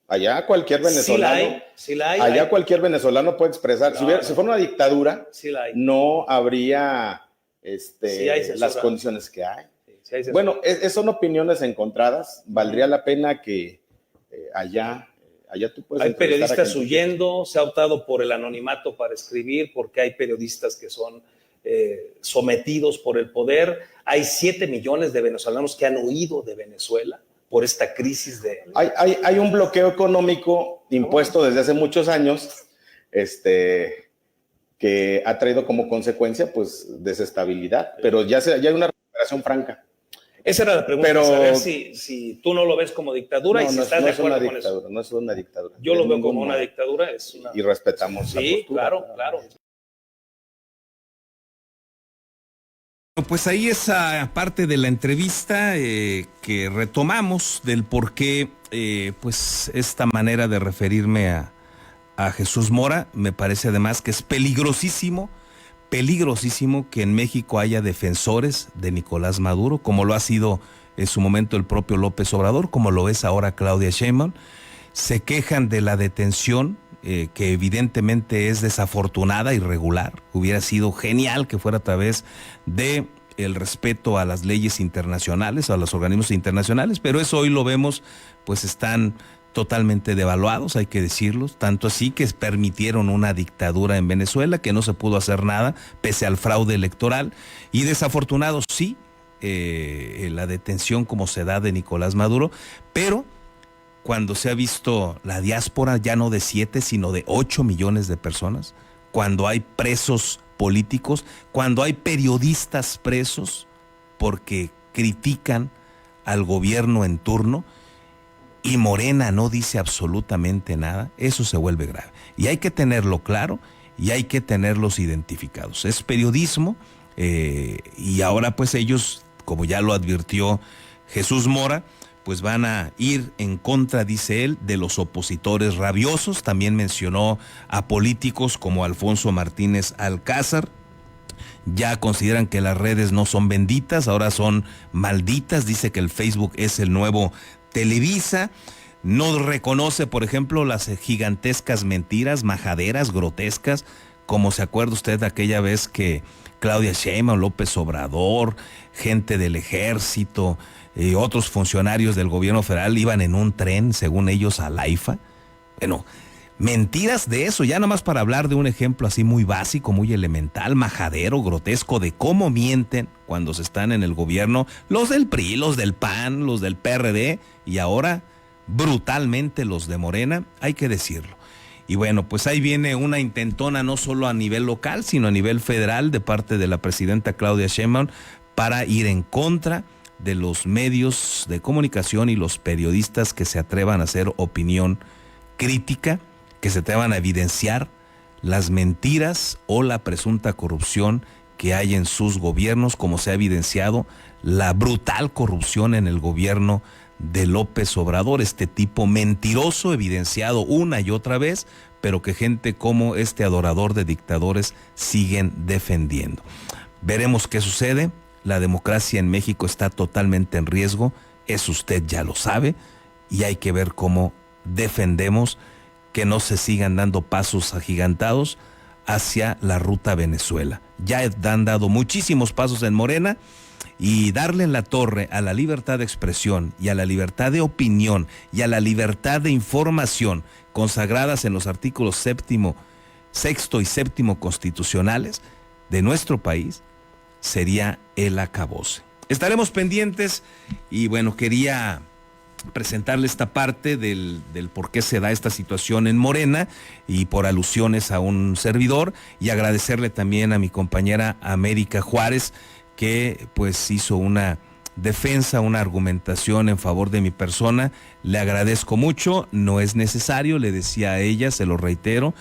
Allá cualquier venezolano, sí la hay. Allá cualquier venezolano puede expresar. No, si fuera una dictadura, sí la hay. No habría las condiciones que hay. Sí hay bueno, son opiniones encontradas. Valdría la pena que allá tú puedes. Hay periodistas huyendo, se ha optado por el anonimato para escribir, porque hay periodistas que son sometidos por el poder. Hay 7 millones de venezolanos que han huido de Venezuela por esta crisis de... Hay un bloqueo económico impuesto desde hace muchos años, que ha traído como consecuencia, pues, desestabilidad, pero ya hay una recuperación franca. Esa era la pregunta, saber si tú no lo ves como dictadura y si estás de acuerdo con eso. No es una dictadura. Yo lo veo como una dictadura. Y respetamos la postura. Claro. Pues ahí esa parte de la entrevista que retomamos del por qué pues esta manera de referirme a Jesús Mora. Me parece además que es peligrosísimo que en México haya defensores de Nicolás Maduro, como lo ha sido en su momento el propio López Obrador, como lo es ahora Claudia Sheinbaum. Se quejan de la detención, que evidentemente es desafortunada, irregular. Hubiera sido genial que fuera a través de el respeto a las leyes internacionales, a los organismos internacionales, pero eso hoy lo vemos, pues están totalmente devaluados, hay que decirlo, tanto así que permitieron una dictadura en Venezuela, que no se pudo hacer nada pese al fraude electoral, y desafortunado sí, la detención como se da de Nicolás Maduro, pero cuando se ha visto la diáspora ya no de 7, sino de 8 millones de personas, cuando hay presos políticos, cuando hay periodistas presos porque critican al gobierno en turno y Morena no dice absolutamente nada, eso se vuelve grave. Y hay que tenerlo claro y hay que tenerlos identificados. Es periodismo y ahora pues ellos, como ya lo advirtió Jesús Mora, pues van a ir en contra, dice él, de los opositores rabiosos. También mencionó a políticos como Alfonso Martínez Alcázar. Ya consideran que las redes no son benditas, ahora son malditas. Dice que el Facebook es el nuevo Televisa. No reconoce, por ejemplo, las gigantescas mentiras, majaderas, grotescas, como se acuerda usted de aquella vez que Claudia Sheinbaum, López Obrador, gente del ejército y otros funcionarios del gobierno federal iban en un tren, según ellos, a la IFA. Bueno, mentiras de eso, ya nomás para hablar de un ejemplo así muy básico, muy elemental, majadero, grotesco, de cómo mienten cuando se están en el gobierno, los del PRI, los del PAN, los del PRD, y ahora brutalmente los de Morena, hay que decirlo. Y bueno, pues ahí viene una intentona no solo a nivel local, sino a nivel federal de parte de la presidenta Claudia Sheinbaum para ir en contra de los medios de comunicación y los periodistas que se atrevan a hacer opinión crítica, que se atrevan a evidenciar las mentiras o la presunta corrupción que hay en sus gobiernos, como se ha evidenciado la brutal corrupción en el gobierno de López Obrador, este tipo mentiroso evidenciado una y otra vez, pero que gente como este adorador de dictadores siguen defendiendo. Veremos qué sucede. La democracia en México está totalmente en riesgo, eso usted ya lo sabe, y hay que ver cómo defendemos que no se sigan dando pasos agigantados hacia la ruta Venezuela. Ya han dado muchísimos pasos en Morena, y darle en la torre a la libertad de expresión y a la libertad de opinión y a la libertad de información consagradas en los artículos 6º y 7º constitucionales de nuestro país sería el acabose. Estaremos pendientes y bueno, quería presentarle esta parte del por qué se da esta situación en Morena y por alusiones a un servidor, y agradecerle también a mi compañera América Juárez, que pues hizo una defensa, una argumentación en favor de mi persona. Le agradezco mucho, no es necesario, le decía a ella, se lo reitero,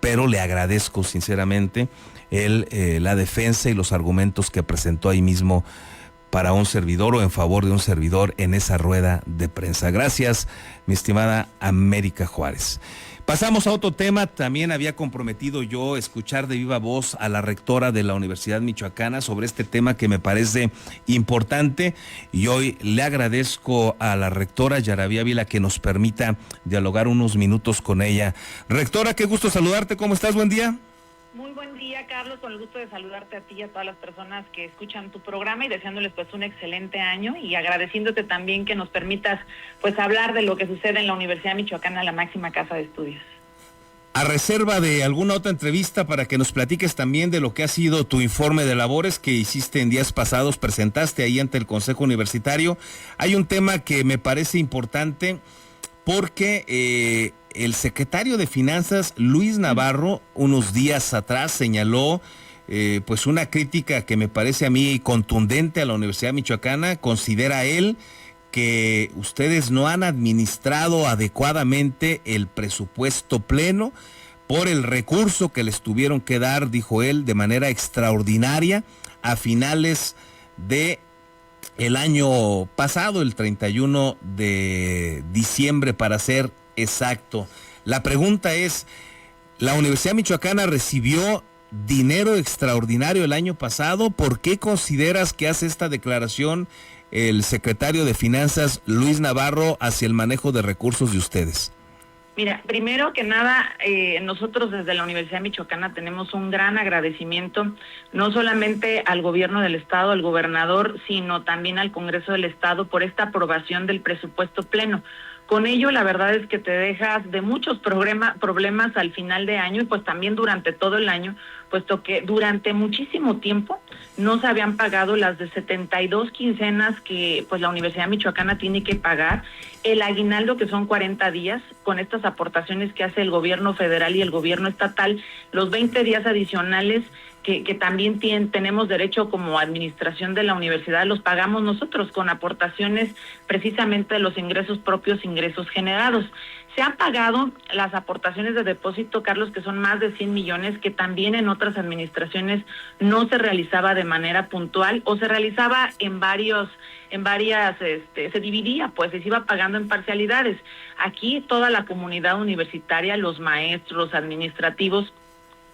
pero le agradezco sinceramente la defensa y los argumentos que presentó ahí mismo para un servidor o en favor de un servidor en esa rueda de prensa. Gracias, mi estimada América Juárez. Pasamos a otro tema. También había comprometido yo escuchar de viva voz a la rectora de la Universidad Michoacana sobre este tema que me parece importante, y hoy le agradezco a la rectora Yaraví Ávila que nos permita dialogar unos minutos con ella. Rectora, qué gusto saludarte, ¿cómo estás? Buen día. Muy buen día, Carlos, con el gusto de saludarte a ti y a todas las personas que escuchan tu programa, y deseándoles pues un excelente año, y agradeciéndote también que nos permitas pues hablar de lo que sucede en la Universidad Michoacana, la máxima casa de estudios. A reserva de alguna otra entrevista para que nos platiques también de lo que ha sido tu informe de labores que hiciste en días pasados, presentaste ahí ante el Consejo Universitario, hay un tema que me parece importante porque el secretario de Finanzas, Luis Navarro, unos días atrás señaló pues una crítica que me parece a mí contundente a la Universidad Michoacana. Considera él que ustedes no han administrado adecuadamente el presupuesto pleno por el recurso que les tuvieron que dar, dijo él, de manera extraordinaria a finales de el año pasado, el 31 de diciembre para ser exacto. La pregunta es, ¿la Universidad Michoacana recibió dinero extraordinario el año pasado? ¿Por qué consideras que hace esta declaración el secretario de Finanzas, Luis Navarro, hacia el manejo de recursos de ustedes? Mira, primero que nada, nosotros desde la Universidad Michoacana tenemos un gran agradecimiento, no solamente al gobierno del estado, al gobernador, sino también al Congreso del Estado por esta aprobación del presupuesto pleno. Con ello, la verdad es que te dejas de muchos problemas al final de año, y pues también durante todo el año, puesto que durante muchísimo tiempo no se habían pagado las de 72 quincenas que pues la Universidad Michoacana tiene que pagar, el aguinaldo, que son 40 días, con estas aportaciones que hace el gobierno federal y el gobierno estatal, los 20 días adicionales que también tenemos derecho como administración de la universidad, los pagamos nosotros con aportaciones precisamente de los ingresos propios, ingresos generados. Se han pagado las aportaciones de depósito, Carlos, que son más de 100 millones, que también en otras administraciones no se realizaba de manera puntual, o se realizaba en varias, se dividía, pues se iba pagando en parcialidades. Aquí toda la comunidad universitaria, los maestros, los administrativos,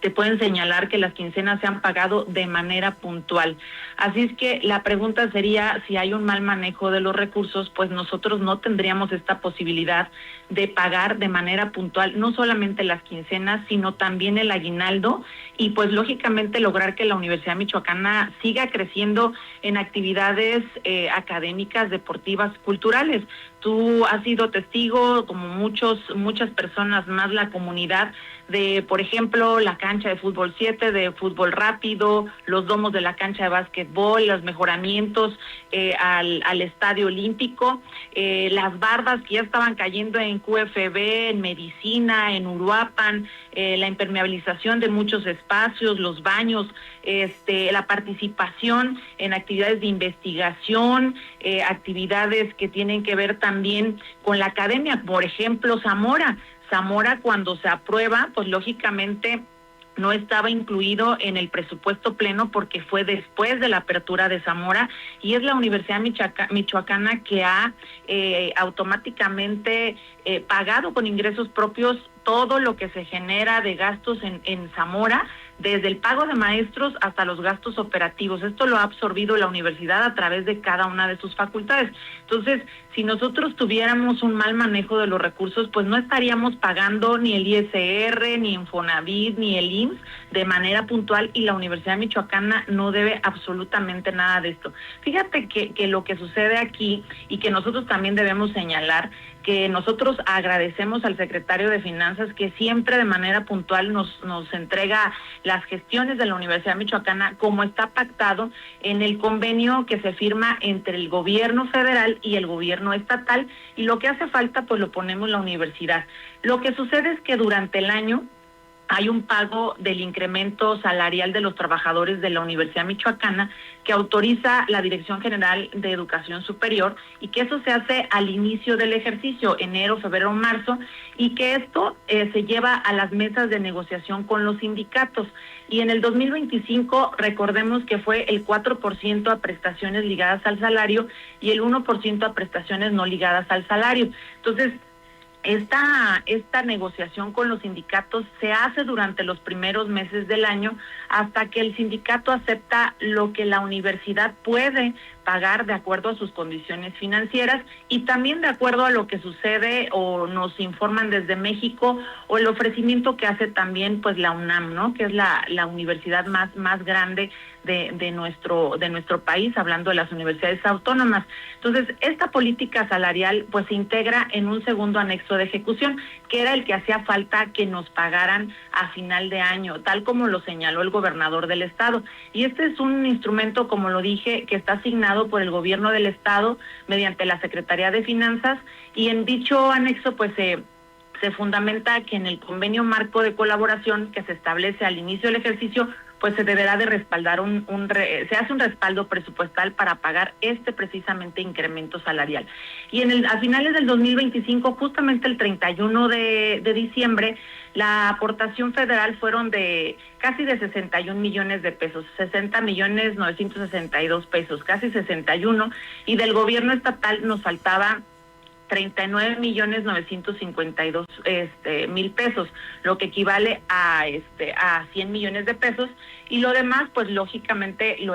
te pueden señalar que las quincenas se han pagado de manera puntual. Así es que la pregunta sería, si hay un mal manejo de los recursos, pues nosotros no tendríamos esta posibilidad de pagar de manera puntual, no solamente las quincenas, sino también el aguinaldo, y pues lógicamente lograr que la Universidad Michoacana siga creciendo en actividades académicas, deportivas, culturales. tú has sido testigo, como muchas personas más, la comunidad, de, por ejemplo, la cancha de fútbol 7, de fútbol rápido, los domos de la cancha de básquetbol, los mejoramientos al estadio olímpico, las bardas que ya estaban cayendo en QFB, en Medicina, en Uruapan, la impermeabilización de muchos espacios, los baños, la participación en actividades de investigación, actividades que tienen que ver también con la academia, por ejemplo, Zamora, cuando se aprueba, pues lógicamente no estaba incluido en el presupuesto pleno porque fue después de la apertura de Zamora, y es la Universidad Michoacana que ha automáticamente pagado con ingresos propios todo lo que se genera de gastos en Zamora, desde el pago de maestros hasta los gastos operativos. Esto lo ha absorbido la universidad a través de cada una de sus facultades. Entonces, si nosotros tuviéramos un mal manejo de los recursos, pues no estaríamos pagando ni el ISR, ni Infonavit, ni el IMSS de manera puntual, y la Universidad Michoacana no debe absolutamente nada de esto. Fíjate que lo que sucede aquí, y que nosotros también debemos señalar, que nosotros agradecemos al secretario de Finanzas que siempre de manera puntual nos entrega las gestiones de la Universidad Michoacana como está pactado en el convenio que se firma entre el gobierno federal y el gobierno estatal, y lo que hace falta pues lo ponemos la universidad. Lo que sucede es que durante el año hay un pago del incremento salarial de los trabajadores de la Universidad Michoacana que autoriza la Dirección General de Educación Superior, y que eso se hace al inicio del ejercicio, enero, febrero, marzo, y que esto se lleva a las mesas de negociación con los sindicatos. Y en el 2025, recordemos que fue el 4% a prestaciones ligadas al salario y el 1% a prestaciones no ligadas al salario. Entonces, esta negociación con los sindicatos se hace durante los primeros meses del año, hasta que el sindicato acepta lo que la universidad puede pagar de acuerdo a sus condiciones financieras, y también de acuerdo a lo que sucede o nos informan desde México, o el ofrecimiento que hace también pues la UNAM, ¿no?, que es la universidad más grande de nuestro país, hablando de las universidades autónomas. Entonces, esta política salarial pues se integra en un segundo anexo de ejecución, que era el que hacía falta que nos pagaran a final de año, tal como lo señaló el gobernador del estado. Y este es un instrumento, como lo dije, que está asignado por el gobierno del estado mediante la Secretaría de Finanzas, y en dicho anexo pues se fundamenta que en el convenio marco de colaboración que se establece al inicio del ejercicio, pues se deberá de respaldar se hace un respaldo presupuestal para pagar precisamente incremento salarial. Y a finales del 2025, justamente el 31 de diciembre, la aportación federal fueron de casi de 61 millones de pesos, 60.962 pesos, casi 61, y del gobierno estatal nos faltaba 39.952.000 pesos, lo que equivale a 100 millones de pesos, y lo demás pues lógicamente lo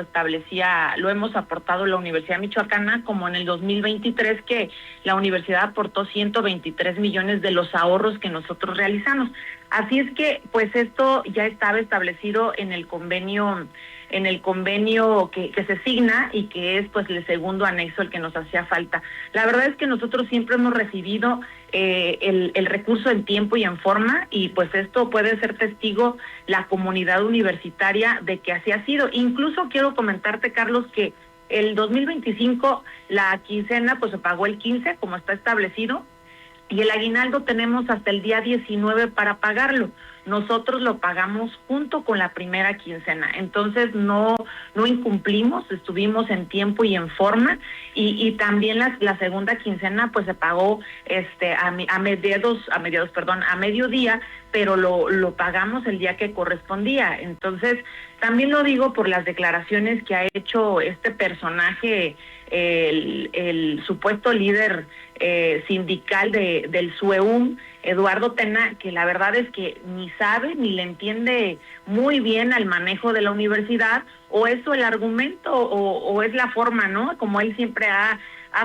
hemos aportado la Universidad Michoacana, como en el 2023 que la universidad aportó 123 millones de los ahorros que nosotros realizamos. Así es que pues esto ya estaba establecido en el convenio que se signa, y que es pues el segundo anexo el que nos hacía falta. La verdad es que nosotros siempre hemos recibido el recurso en tiempo y en forma, y pues esto puede ser testigo la comunidad universitaria de que así ha sido. Incluso quiero comentarte, Carlos, que el 2025 la quincena pues se pagó el 15, como está establecido, y el aguinaldo tenemos hasta el día 19 para pagarlo. Nosotros lo pagamos junto con la primera quincena, entonces no incumplimos, estuvimos en tiempo y en forma, y también la segunda quincena pues se pagó a mediodía, pero lo pagamos el día que correspondía. Entonces, también lo digo por las declaraciones que ha hecho este personaje, el supuesto líder sindical del SUEUM, Eduardo Tena, que la verdad es que ni sabe ni le entiende muy bien al manejo de la universidad, o eso el argumento, o es la forma, ¿no?, como él siempre ha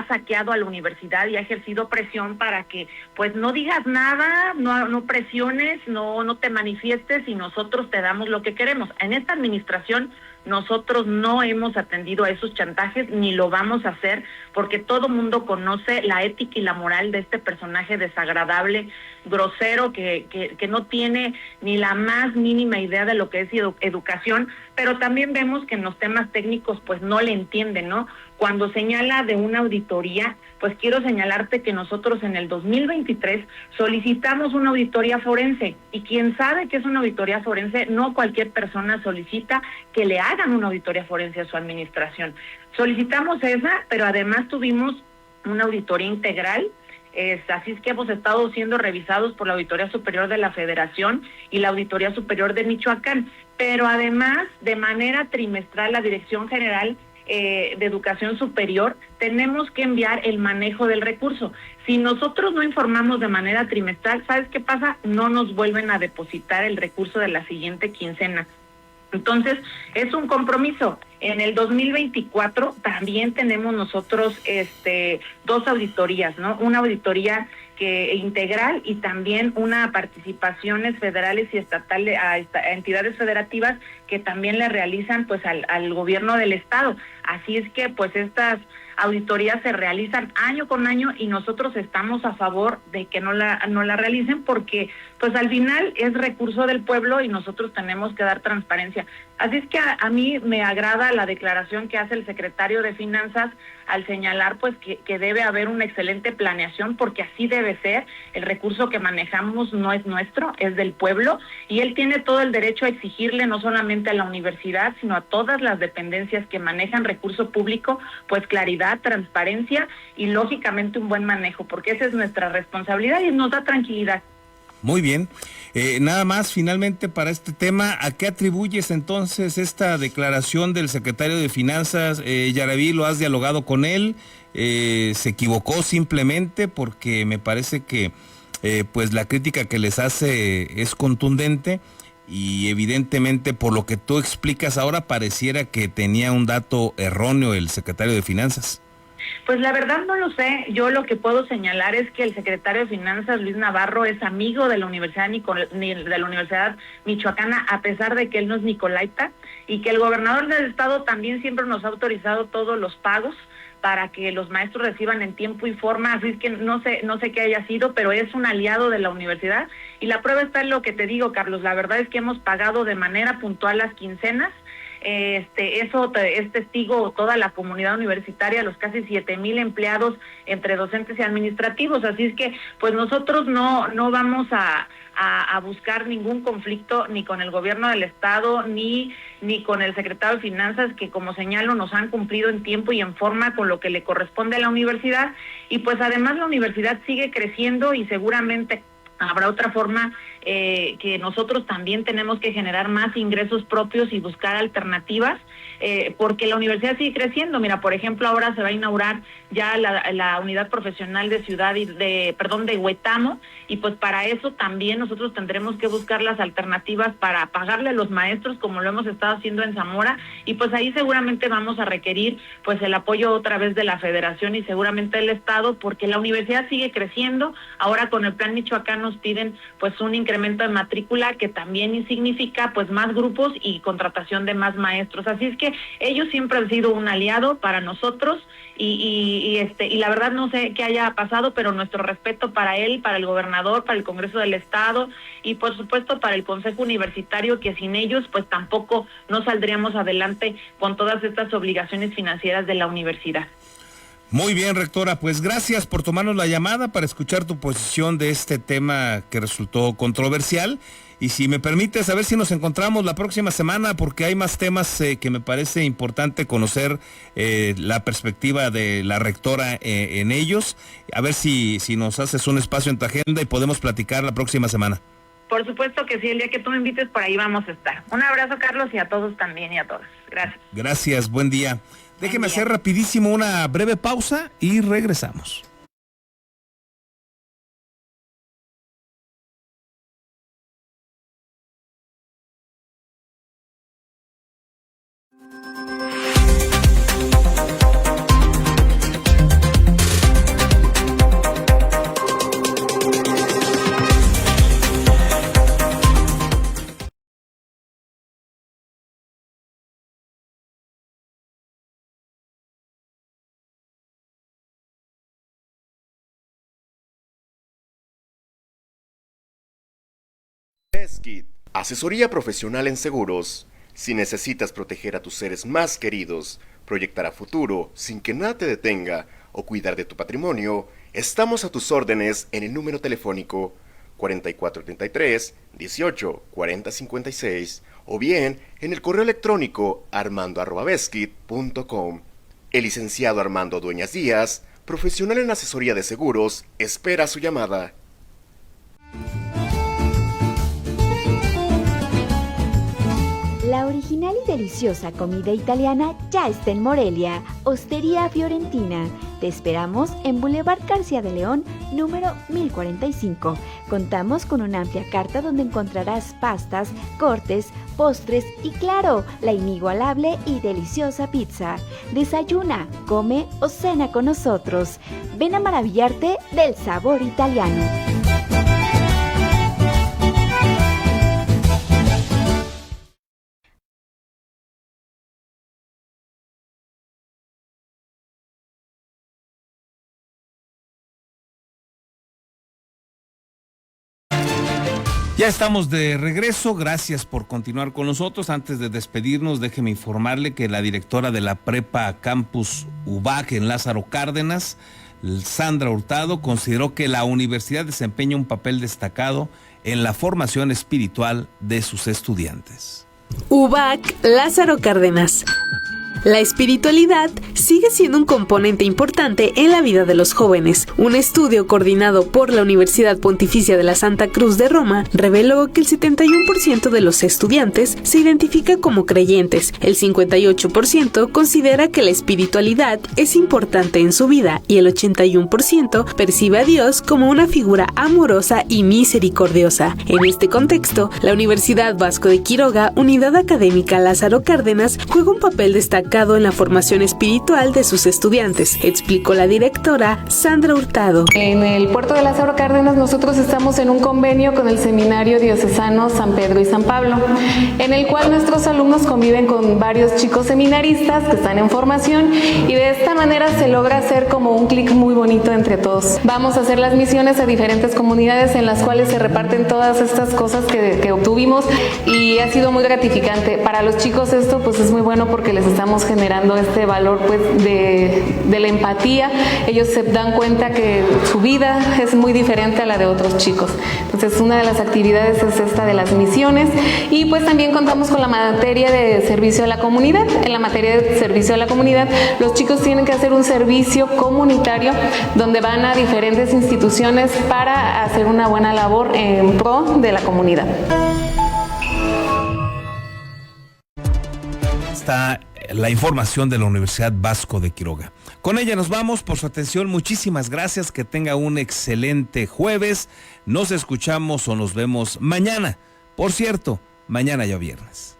saqueado a la universidad y ha ejercido presión para que pues no digas nada, no presiones, no te manifiestes, y nosotros te damos lo que queremos. En esta administración nosotros no hemos atendido a esos chantajes ni lo vamos a hacer, porque todo mundo conoce la ética y la moral de este personaje desagradable, grosero, que no tiene ni la más mínima idea de lo que es educación, pero también vemos que en los temas técnicos pues no le entienden, ¿no? Cuando señala de una auditoría, pues quiero señalarte que nosotros en el 2023 solicitamos una auditoría forense, y quien sabe que es una auditoría forense, no cualquier persona solicita que le hagan una auditoría forense a su administración. Solicitamos esa, pero además tuvimos una auditoría integral. Así es que hemos estado siendo revisados por la Auditoría Superior de la Federación y la Auditoría Superior de Michoacán, pero además de manera trimestral la Dirección General de Educación Superior tenemos que enviar el manejo del recurso. Si nosotros no informamos de manera trimestral, ¿sabes qué pasa? No nos vuelven a depositar el recurso de la siguiente quincena. Entonces, es un compromiso. En el 2024 también tenemos nosotros 2 auditorías, ¿no? Una auditoría integral y también una participaciones federales y estatales a entidades federativas que también le realizan pues al gobierno del estado. Así es que pues estas auditorías se realizan año con año y nosotros estamos a favor de que no la realicen, porque pues al final es recurso del pueblo y nosotros tenemos que dar transparencia. Así es que a mí me agrada la declaración que hace el secretario de Finanzas al señalar pues que debe haber una excelente planeación, porque así debe ser. El recurso que manejamos no es nuestro, es del pueblo, y él tiene todo el derecho a exigirle no solamente a la universidad, sino a todas las dependencias que manejan recurso público, pues claridad, transparencia y lógicamente un buen manejo, porque esa es nuestra responsabilidad y nos da tranquilidad. Muy bien. Nada más, finalmente, para este tema, ¿a qué atribuyes entonces esta declaración del secretario de Finanzas? Yaraví, ¿lo has dialogado con él? ¿Se equivocó simplemente? Porque me parece que pues la crítica que les hace es contundente y evidentemente por lo que tú explicas ahora pareciera que tenía un dato erróneo el secretario de Finanzas. Pues la verdad no lo sé. Yo lo que puedo señalar es que el secretario de Finanzas, Luis Navarro, es amigo de la Universidad Michoacana, a pesar de que él no es nicolaita, y que el gobernador del estado también siempre nos ha autorizado todos los pagos para que los maestros reciban en tiempo y forma. Así es que no sé qué haya sido, pero es un aliado de la universidad, y la prueba está en lo que te digo, Carlos. La verdad es que hemos pagado de manera puntual las quincenas. Eso es testigo toda la comunidad universitaria, los casi 7,000 empleados entre docentes y administrativos. Así es que pues nosotros no vamos a buscar ningún conflicto ni con el gobierno del estado ni con el secretario de Finanzas, que como señalo nos han cumplido en tiempo y en forma con lo que le corresponde a la universidad. Y pues además la universidad sigue creciendo y seguramente habrá otra forma que nosotros también tenemos que generar más ingresos propios y buscar alternativas, porque la universidad sigue creciendo. Mira, por ejemplo, ahora se va a inaugurar ya la unidad profesional de Huetamo, y pues para eso también nosotros tendremos que buscar las alternativas para pagarle a los maestros, como lo hemos estado haciendo en Zamora, y pues ahí seguramente vamos a requerir pues el apoyo otra vez de la Federación y seguramente del Estado, porque la universidad sigue creciendo. Ahora con el Plan Michoacán nos piden pues un incremento de matrícula que también significa pues más grupos y contratación de más maestros. Así es que ellos siempre han sido un aliado para nosotros y la verdad no sé qué haya pasado, pero nuestro respeto para él, para el gobernador, para el Congreso del Estado y por supuesto para el Consejo Universitario, que sin ellos pues tampoco no saldríamos adelante con todas estas obligaciones financieras de la universidad. Muy bien, rectora, pues gracias por tomarnos la llamada para escuchar tu posición de este tema que resultó controversial. Y si me permites, a ver si nos encontramos la próxima semana, porque hay más temas que me parece importante conocer la perspectiva de la rectora en ellos. A ver si nos haces un espacio en tu agenda y podemos platicar la próxima semana. Por supuesto que sí, el día que tú me invites por ahí vamos a estar. Un abrazo, Carlos, y a todos también y a todas. Gracias. Gracias, buen día. Déjeme hacer rapidísimo una breve pausa y regresamos. Beskid, asesoría profesional en seguros. Si necesitas proteger a tus seres más queridos, proyectar a futuro sin que nada te detenga o cuidar de tu patrimonio, estamos a tus órdenes en el número telefónico 4433 18 40 56 o bien en el correo electrónico armando@beskid.com. El licenciado Armando Dueñas Díaz, profesional en asesoría de seguros, espera su llamada. La original y deliciosa comida italiana ya está en Morelia, Ostería Fiorentina. Te esperamos en Boulevard García de León, número 1045. Contamos con una amplia carta donde encontrarás pastas, cortes, postres y claro, la inigualable y deliciosa pizza. Desayuna, come o cena con nosotros. Ven a maravillarte del sabor italiano. Ya estamos de regreso, gracias por continuar con nosotros. Antes de despedirnos, déjeme informarle que la directora de la Prepa Campus UBAC en Lázaro Cárdenas, Sandra Hurtado, consideró que la universidad desempeña un papel destacado en la formación espiritual de sus estudiantes. UBAC Lázaro Cárdenas. La espiritualidad sigue siendo un componente importante en la vida de los jóvenes. Un estudio coordinado por la Universidad Pontificia de la Santa Cruz de Roma reveló que el 71% de los estudiantes se identifica como creyentes, el 58% considera que la espiritualidad es importante en su vida y el 81% percibe a Dios como una figura amorosa y misericordiosa. En este contexto, la Universidad Vasco de Quiroga, Unidad Académica Lázaro Cárdenas, juega un papel destacado en la formación espiritual de sus estudiantes, explicó la directora Sandra Hurtado. En el puerto de Lázaro Cárdenas nosotros estamos en un convenio con el Seminario Diocesano San Pedro y San Pablo, en el cual nuestros alumnos conviven con varios chicos seminaristas que están en formación y de esta manera se logra hacer como un clic muy bonito entre todos. Vamos a hacer las misiones a diferentes comunidades en las cuales se reparten todas estas cosas que obtuvimos y ha sido muy gratificante. Para los chicos esto pues es muy bueno porque les estamos generando este valor pues de la empatía. Ellos se dan cuenta que su vida es muy diferente a la de otros chicos. Entonces una de las actividades es esta de las misiones y pues también contamos con la materia de servicio a la comunidad. En la materia de servicio a la comunidad los chicos tienen que hacer un servicio comunitario donde van a diferentes instituciones para hacer una buena labor en pro de la comunidad. Está la información de la Universidad Vasco de Quiroga. Con ella nos vamos. Por su atención, muchísimas gracias, que tenga un excelente jueves. Nos escuchamos o nos vemos mañana. Por cierto, mañana ya viernes.